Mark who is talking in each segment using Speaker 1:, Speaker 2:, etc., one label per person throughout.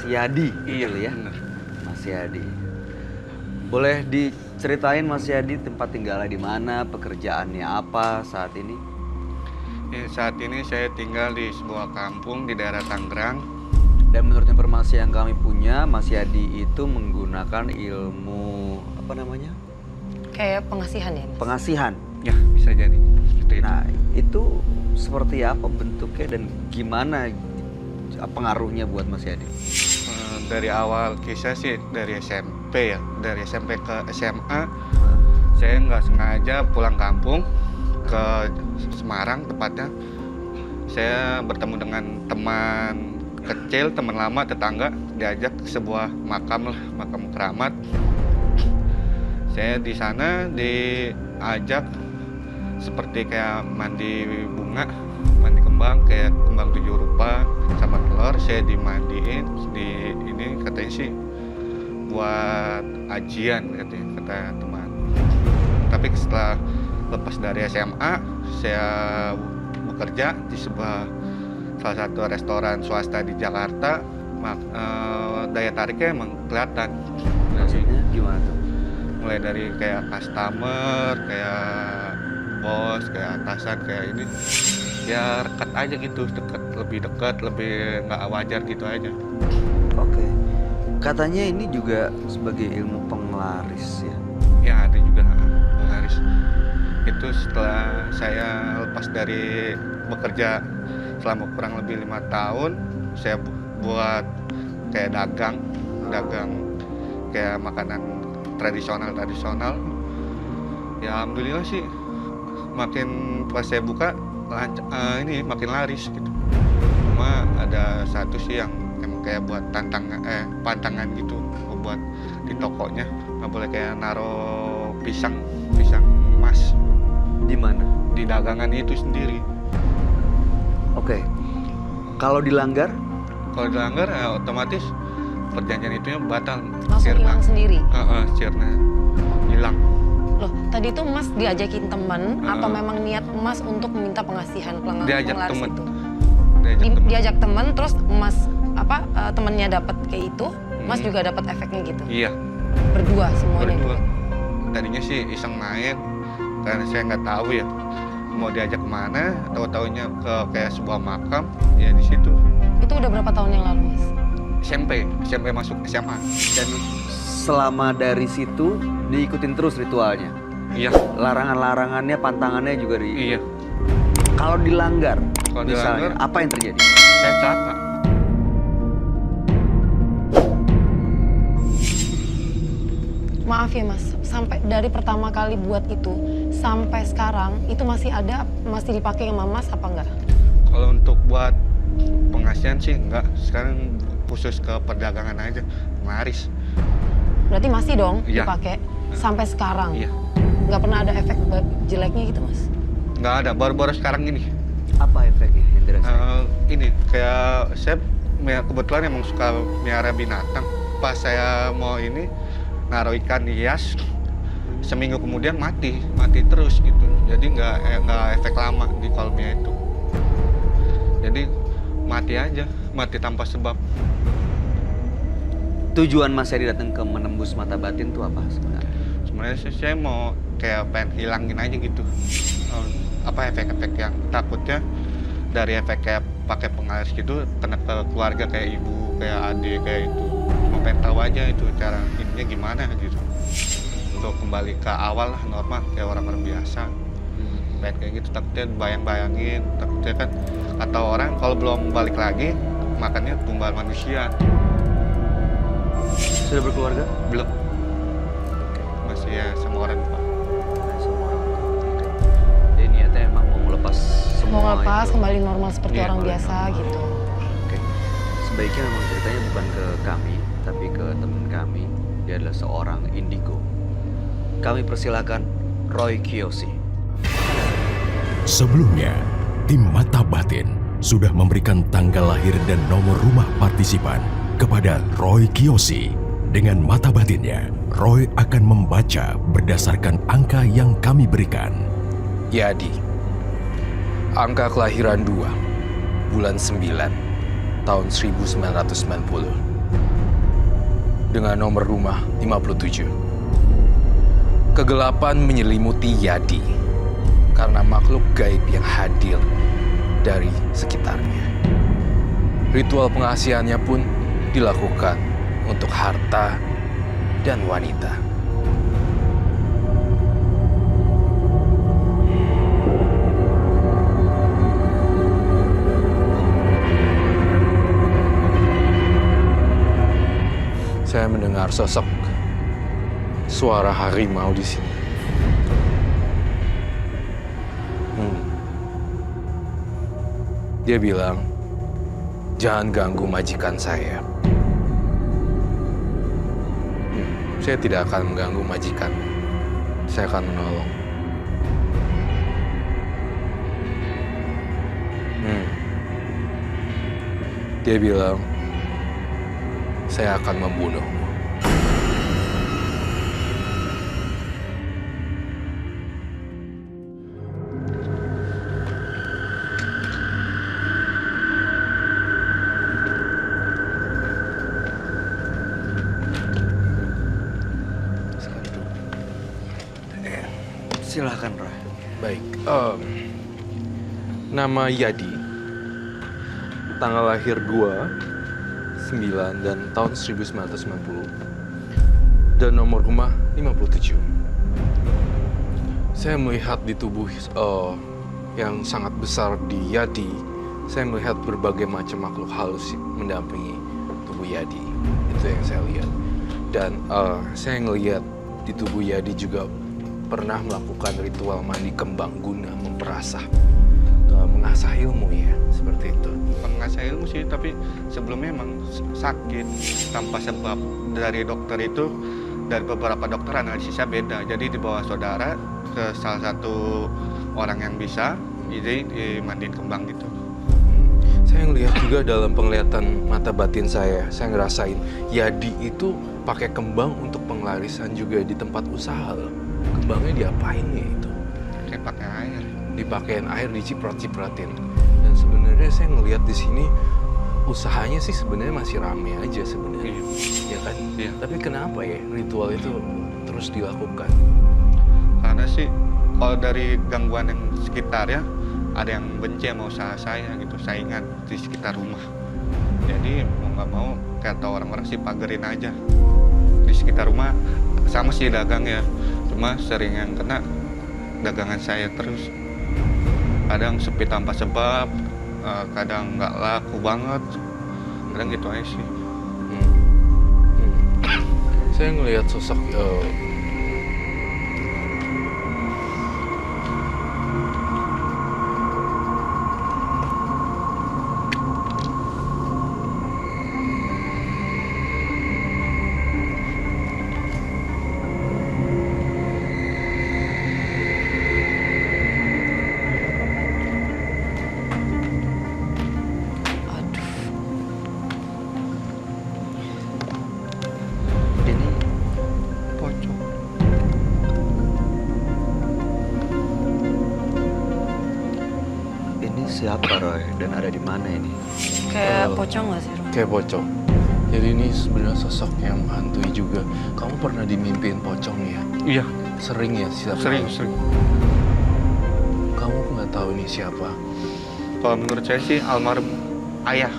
Speaker 1: Mas Yadi.
Speaker 2: Iya
Speaker 1: ya.
Speaker 2: bener.
Speaker 1: Mas Yadi. Boleh diceritain Mas Yadi tempat tinggalnya di mana, pekerjaannya apa saat ini?
Speaker 2: Saat ini saya tinggal di sebuah kampung di daerah Tangerang.
Speaker 1: Dan menurut informasi yang kami punya, Mas Yadi itu menggunakan ilmu apa namanya?
Speaker 3: Kayak pengasihan ya, Mas?
Speaker 1: Pengasihan.
Speaker 2: Ya, bisa jadi. Seperti itu.
Speaker 1: Nah, itu seperti apa bentuknya dan gimana pengaruhnya buat Mas Yadi?
Speaker 2: Dari awal kisah sih dari SMP ya, dari SMP ke SMA, saya nggak sengaja pulang kampung ke Semarang tepatnya. Saya bertemu dengan teman kecil, teman lama, tetangga, diajak ke sebuah makam keramat. Saya di sana diajak seperti kayak mandi bunga, mandi kembang, kayak kembang 7 rupa sama telur. Saya dimandiin, ini katanya sih buat ajian katanya, kata teman. Tapi setelah lepas dari SMA, saya bekerja di salah satu restoran swasta di Jakarta. Daya tariknya emang kelihatan.
Speaker 1: Maksudnya gimana tuh?
Speaker 2: Mulai dari kayak customer, kayak bos, kayak atasan, kayak ini. Ya dekat aja gitu, lebih dekat, lebih nggak wajar gitu aja.
Speaker 1: Oke. Katanya ini juga sebagai ilmu penglaris ya?
Speaker 2: Ya ada juga penglaris. Itu setelah saya lepas dari bekerja selama kurang lebih 5 tahun, saya buat kayak dagang kayak makanan tradisional. Ya alhamdulillah sih, makin pas saya buka ini makin laris gitu. Cuma ada satu sih yang emang kayak buat pantangan gitu, buat di tokonya nggak boleh kayak naruh pisang emas
Speaker 1: Di mana?
Speaker 2: di dagangan itu sendiri.
Speaker 1: Oke. Kalau dilanggar?
Speaker 2: Kalau dilanggar ya otomatis perjanjian itunya batal.
Speaker 3: Langsung hilang sendiri?
Speaker 2: Sirna hilang.
Speaker 3: Loh, tadi itu Mas diajakin teman atau memang niat Mas untuk meminta pengasihan
Speaker 2: Diajak
Speaker 3: penglaris
Speaker 2: temen.
Speaker 3: itu?
Speaker 2: Temen.
Speaker 3: Diajak teman, terus Mas temennya dapat kayak itu, Mas juga dapat efeknya gitu?
Speaker 2: Iya.
Speaker 3: Berdua semuanya?
Speaker 2: Berdua.
Speaker 3: Gitu?
Speaker 2: Tadinya sih iseng main, karena saya nggak tahu ya mau diajak kemana. Tahu-taunya ke kayak sebuah makam, ya di situ.
Speaker 3: Itu udah berapa tahun yang lalu, Mas?
Speaker 2: SMP masuk SMA.
Speaker 1: Dan selama dari situ diikutin terus ritualnya?
Speaker 2: Iya.
Speaker 1: Larangan-larangannya, pantangannya juga
Speaker 2: Iya.
Speaker 1: Kalau dilanggar,
Speaker 2: Kalau
Speaker 1: misalnya,
Speaker 2: dilanggar,
Speaker 1: apa yang terjadi?
Speaker 2: saya celaka.
Speaker 3: Maaf ya Mas, sampai dari pertama kali buat itu sampai sekarang itu masih dipakai sama Mas apa enggak?
Speaker 2: Kalau untuk buat pengasihan sih enggak. Sekarang khusus ke perdagangan aja, penglaris.
Speaker 3: Berarti masih dong
Speaker 2: Iya.
Speaker 3: dipakai sampai sekarang?
Speaker 2: Iya.
Speaker 3: Nggak pernah ada efek jeleknya gitu Mas?
Speaker 2: Nggak ada, baru-baru sekarang ini.
Speaker 1: Apa efeknya yang dirasain?
Speaker 2: Ini kayak saya kebetulan emang suka miara binatang. Pas saya mau ini naruh ikan hias, seminggu kemudian mati terus gitu. Jadi nggak efek lama di kolomnya itu. Jadi mati aja, mati tanpa sebab.
Speaker 1: Tujuan Mas Yadi datang ke menembus mata batin itu apa sebenarnya?
Speaker 2: Sebenarnya saya mau kayak pengen hilangin aja gitu. Efek-efek yang takutnya dari efek kayak pakai penglaris gitu kena ke keluarga, kayak ibu, kayak adik, kayak itu. Mau pengen tahu aja itu cara ininya gimana gitu. Untuk kembali ke awal lah, normal kayak orang-orang biasa. Pengen kayak gitu, takutnya bayang-bayangin, takutnya kan kata orang kalau belum balik lagi makannya tumbal manusia.
Speaker 1: Sudah berkeluarga?
Speaker 2: Belum. Masih ya sama orang tua.
Speaker 1: Sama orang tua. Jadi niatnya emang mau melepas semua
Speaker 3: Mau ngelepas,
Speaker 1: itu.
Speaker 3: kembali normal seperti
Speaker 2: Iya,
Speaker 3: orang
Speaker 1: kembali
Speaker 3: biasa
Speaker 1: normal.
Speaker 3: gitu.
Speaker 1: Oke. Sebaiknya memang ceritanya bukan ke kami, tapi ke teman kami. Dia adalah seorang indigo. Kami persilakan Roy Kiyoshi.
Speaker 4: Sebelumnya, tim Mata Batin sudah memberikan tanggal lahir dan nomor rumah partisipan kepada Roy Kiyoshi. Dengan mata batinnya, Roy akan membaca berdasarkan angka yang kami berikan.
Speaker 5: Yadi, angka kelahiran 2, bulan 9, tahun 1990. dengan nomor rumah 57. Kegelapan menyelimuti Yadi karena makhluk gaib yang hadir dari sekitarnya. Ritual pengasihannya pun dilakukan untuk harta dan wanita. Saya mendengar sosok suara harimau di sini. Dia bilang, jangan ganggu majikan saya. Saya tidak akan mengganggu majikan. Saya akan menolong. Dia bilang, saya akan membunuhmu.
Speaker 1: Silahkan, Roy.
Speaker 5: Baik, nama Yadi, tanggal lahir 2/9 dan tahun 1990, dan nomor rumah 57. Saya melihat di tubuh yang sangat besar di Yadi, saya melihat berbagai macam makhluk halus mendampingi tubuh Yadi. Itu yang saya lihat. Dan saya ngelihat di tubuh Yadi juga pernah melakukan ritual mandi kembang guna memperasah, mengasah ilmu ya, seperti itu.
Speaker 2: Mengasah ilmu sih, tapi sebelumnya emang sakit tanpa sebab. Dari dokter itu, dari beberapa dokter analisisnya beda. Jadi dibawa saudara ke salah satu orang yang bisa, jadi dimandiin kembang gitu.
Speaker 5: Saya ngelihat juga dalam penglihatan mata batin saya ngerasain Yadi itu pakai kembang untuk penglarisan juga di tempat usaha. Kembangnya diapain ya itu?
Speaker 2: Kayak pakai air.
Speaker 5: Dipakein air, diciprot-cipratin. Dan sebenarnya saya ngelihat di sini usahanya sih sebenarnya masih rame aja sebenarnya, ya kan?
Speaker 2: Iya.
Speaker 5: Tapi kenapa ya ritual itu terus dilakukan?
Speaker 2: Karena sih kalau dari gangguan yang sekitar ya, ada yang benci sama usaha saya gitu, saingan di sekitar rumah. Jadi mau nggak mau kata orang-orang sih pagerin aja di sekitar rumah. Sama sih dagang ya, cuma sering yang kena dagangan saya terus. Kadang sepi tanpa sebab, kadang nggak laku banget, kadang gitu aja sih.
Speaker 5: Saya ngelihat sosok
Speaker 1: Ini pocong. Ini siapa, Roy? Dan ada di mana ini?
Speaker 3: Kayak pocong nggak sih, Rom?
Speaker 5: kayak pocong. Jadi ini sebenarnya sosok yang menghantui juga. Kamu pernah dimimpiin pocong ya?
Speaker 2: Iya,
Speaker 5: Sering ya setiap
Speaker 2: sering.
Speaker 5: kali? Kamu nggak tahu ini siapa?
Speaker 2: Kalau menurut saya sih almarhum ayah.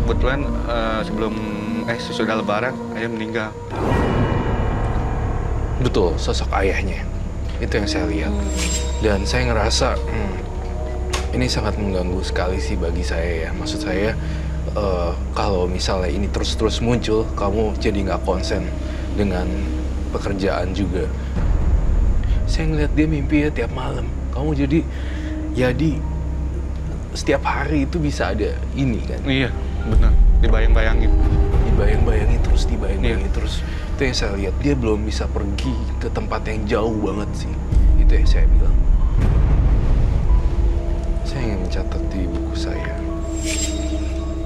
Speaker 2: Kebetulan sebelum sesudah lebaran ayah meninggal.
Speaker 5: Betul, sosok ayahnya. Itu yang saya lihat. Dan saya ngerasa ini sangat mengganggu sekali sih bagi saya ya. Maksud saya kalau misalnya ini terus-terus muncul, kamu jadi nggak konsen dengan pekerjaan juga. Saya ngeliat dia mimpi ya tiap malam. Kamu jadi setiap hari itu bisa ada ini kan?
Speaker 2: Iya, benar. Dibayang-bayangin.
Speaker 5: Dibayang-bayangin terus. Itu yang saya lihat. Dia belum bisa pergi ke tempat yang jauh banget sih. Itu yang saya bilang. Saya ingin mencatat di buku saya.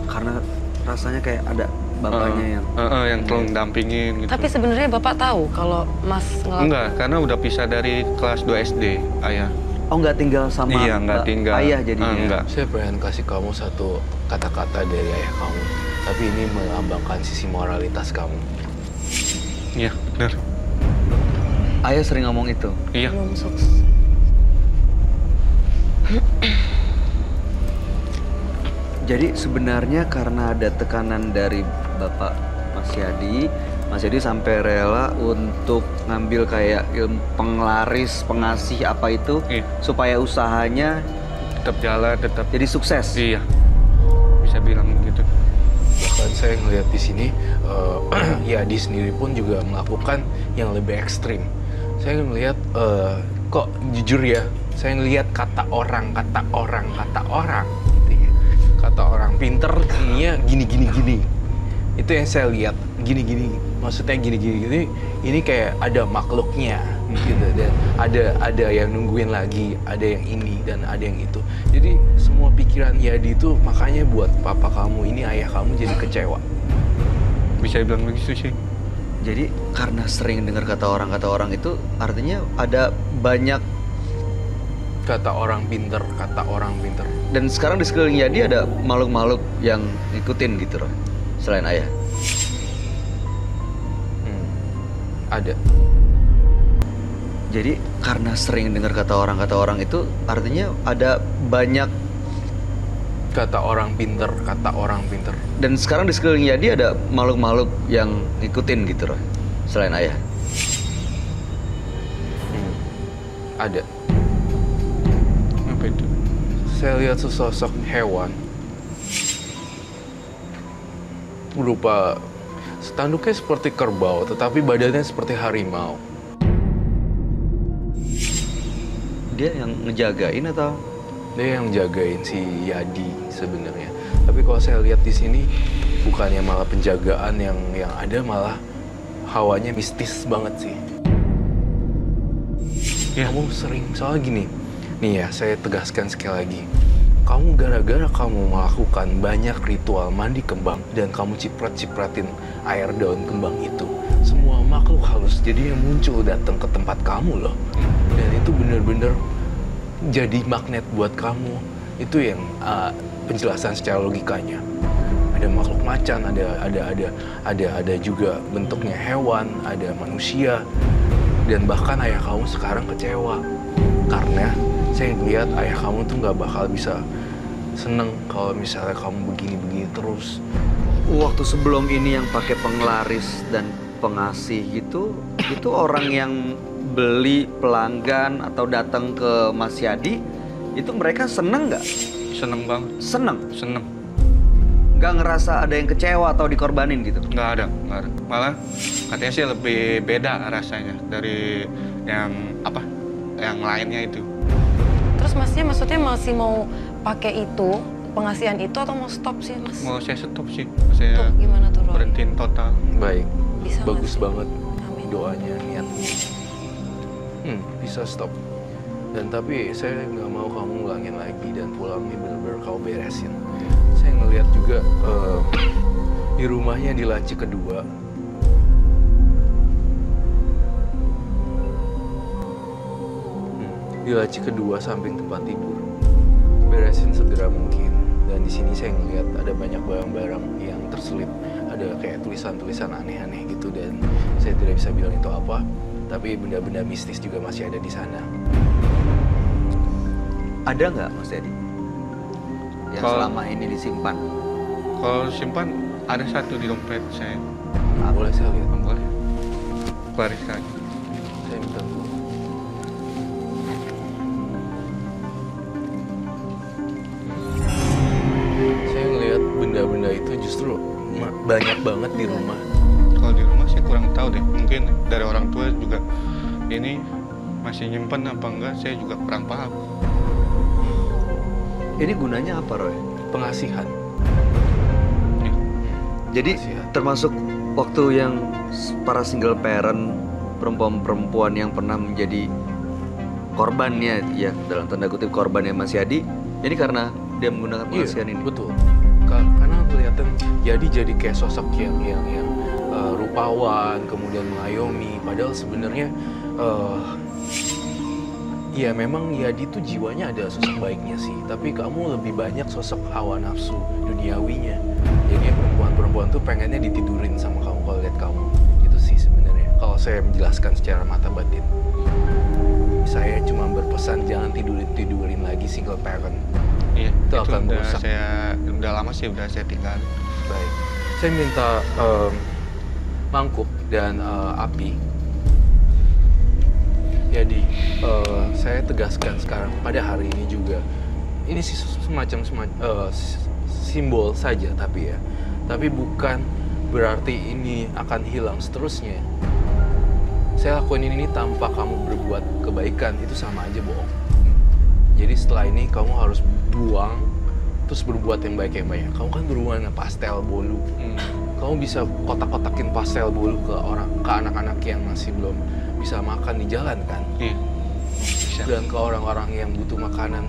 Speaker 1: Karena rasanya kayak ada bapaknya
Speaker 2: yang terus dampingin gitu.
Speaker 3: Tapi sebenarnya Bapak tahu kalau Mas ngelakuin...
Speaker 2: Enggak, karena udah pisah dari kelas 2 SD, ayah.
Speaker 1: Oh, nggak tinggal sama
Speaker 2: Iya, nggak tinggal.
Speaker 1: ayah jadinya.
Speaker 2: Enggak.
Speaker 5: Saya pengen kasih kamu satu kata-kata dari ayah kamu, tapi ini melambangkan sisi moralitas kamu.
Speaker 2: Iya, benar.
Speaker 1: Ayah sering ngomong itu.
Speaker 2: Iya.
Speaker 3: Belum sukses.
Speaker 1: Jadi sebenarnya karena ada tekanan dari Bapak Mas Yadi sampai rela untuk ngambil kayak ilmu penglaris, pengasih apa itu,
Speaker 2: Iya.
Speaker 1: supaya usahanya
Speaker 2: Tetap jalan, tetap.
Speaker 1: jadi sukses.
Speaker 2: Iya. Bisa bilang gitu.
Speaker 5: Bahkan saya ngelihat di sini, Yadi sendiri pun juga melakukan yang lebih ekstrim. Saya ngelihat, kok jujur ya, saya ngelihat kata orang, gitu ya. Kata orang pinter, ininya gini. Itu yang saya lihat, gini. Maksudnya gini. Ini kayak ada makhluknya, gitu. Dan ada yang nungguin lagi, ada yang ini dan ada yang itu. Jadi semua pikiran Yadi itu makanya buat papa kamu ini, ayah kamu jadi kecewa.
Speaker 2: Bisa bilang begitu sih.
Speaker 1: Jadi karena sering dengar kata orang itu artinya ada banyak,
Speaker 5: Kata orang pinter.
Speaker 1: dan sekarang di sekeliling Yadi ada makhluk-makhluk yang ngikutin gitu loh, selain ayah.
Speaker 5: Ada.
Speaker 1: Jadi karena sering dengar kata orang itu artinya ada banyak,
Speaker 5: Kata orang pinter.
Speaker 1: dan sekarang di sekeliling Yadi ada makhluk-makhluk yang ngikutin gitu loh, selain ayah.
Speaker 5: Ada.
Speaker 2: Apa itu?
Speaker 5: Saya lihat sesosok hewan berupa tanduknya seperti kerbau, tetapi badannya seperti harimau.
Speaker 1: Dia yang ngejagain atau?
Speaker 5: Dia yang jagain si Yadi sebenarnya. Tapi kalau saya lihat di sini, bukannya malah penjagaan yang ada, malah hawanya mistis banget sih.
Speaker 2: Iya.
Speaker 5: Kamu sering, soalnya gini, nih ya saya tegaskan sekali lagi. Kamu gara-gara kamu melakukan banyak ritual mandi kembang dan kamu ciprat-cipratin air daun kembang itu, semua makhluk halus jadinya muncul datang ke tempat kamu loh. Dan itu bener-bener jadi magnet buat kamu. Itu yang penjelasan secara logikanya. Ada makhluk macan, ada juga bentuknya hewan, ada manusia, dan bahkan ayah kamu sekarang kecewa karena saya ngeliat ayah kamu tuh nggak bakal bisa seneng kalau misalnya kamu begini-begini terus.
Speaker 1: Waktu sebelum ini yang pakai penglaris dan pengasih itu orang yang beli, pelanggan atau datang ke Mas Yadi itu mereka seneng nggak?
Speaker 2: Seneng banget.
Speaker 1: Seneng. Nggak ngerasa ada yang kecewa atau dikorbanin gitu?
Speaker 2: Nggak ada. Malah katanya sih lebih beda rasanya dari yang lainnya itu.
Speaker 3: Terus maksudnya masih mau pakai itu, pengasihan itu, atau mau stop sih, Mas?
Speaker 2: Mau saya stop sih.
Speaker 3: Tuh,
Speaker 2: Saya
Speaker 3: gimana tuh, Roy?
Speaker 2: berhentiin total.
Speaker 5: Baik,
Speaker 3: Bisa nggak
Speaker 5: bagus
Speaker 3: sih?
Speaker 5: banget
Speaker 3: Amin.
Speaker 5: doanya, niatnya. Bisa stop. Dan tapi saya nggak mau kamu ngulangin lagi dan pulangnya benar-benar kau beresin. Saya ngelihat juga di rumahnya di laci kedua. Di laci kedua samping tempat tidur. Beresin segera mungkin. Dan di sini saya ngelihat ada banyak barang-barang yang terselip. Ada kayak tulisan-tulisan aneh-aneh gitu dan saya tidak bisa bilang itu apa. Tapi benda-benda mistis juga masih ada di sana.
Speaker 1: Ada nggak Mas Yadi yang
Speaker 2: Kalau-
Speaker 1: selama ini disimpan?
Speaker 2: Kalau simpan ada satu di dompet saya.
Speaker 5: Boleh saya lihat?
Speaker 2: Boleh. Keluarin lagi.
Speaker 5: Saya minta dulu. Saya ngelihat benda-benda itu justru banyak banget di rumah.
Speaker 2: Kalau di rumah sih kurang tahu deh. Mungkin dari orang tua juga ini masih nyimpen apa enggak, saya juga kurang paham.
Speaker 1: Ini gunanya apa, Roy?
Speaker 5: Pengasihan.
Speaker 2: Ya.
Speaker 1: Jadi
Speaker 5: Kasihan.
Speaker 1: termasuk waktu yang para single parent, perempuan-perempuan yang pernah menjadi korbannya, ya dalam tanda kutip korbannya Mas Yadi, ini karena dia menggunakan pengasihan ini.
Speaker 5: Betul. Karena kelihatan jadi kayak sosok yang rupawan, kemudian mengayomi. Padahal sebenarnya Iya memang Yadi tuh jiwanya ada sosok baiknya sih, tapi kamu lebih banyak sosok hawa nafsu duniawinya. Jadi perempuan-perempuan tuh pengennya ditidurin sama kamu kalau lihat kamu. Itu sih sebenarnya. Kalau saya menjelaskan secara mata batin, saya cuma berpesan jangan tidurin lagi single parent.
Speaker 2: Iya,
Speaker 5: Itu akan merusak.
Speaker 2: Udah lama sih udah saya tinggal.
Speaker 5: Baik, saya minta mangkuk dan api. Jadi saya tegaskan sekarang pada hari ini juga, ini sih semacam simbol saja tapi bukan berarti ini akan hilang seterusnya. Saya lakuin ini tanpa kamu berbuat kebaikan, itu sama aja bohong. Jadi setelah ini kamu harus buang, terus berbuat yang baik yang banyak. Kamu kan berhubungan dengan pastel bolu. Kamu bisa kotak-kotakin pastel bolu ke anak-anak yang masih belum bisa makan di jalan kan?
Speaker 2: Iya. Bisa.
Speaker 5: Dan ke orang-orang yang butuh makanan,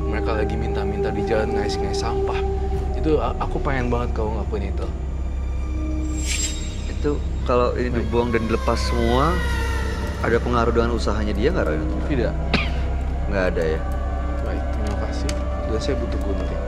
Speaker 5: mereka lagi minta-minta di jalan ngais-ngais sampah. Itu aku pengen banget kamu ngelakuin itu.
Speaker 1: Itu kalau ini dibuang dan dilepas semua, ada pengaruh dengan usahanya dia nggak, Roy?
Speaker 5: Tidak.
Speaker 1: Nggak ada ya.
Speaker 5: Baik, terima kasih. Dan saya butuh gunting.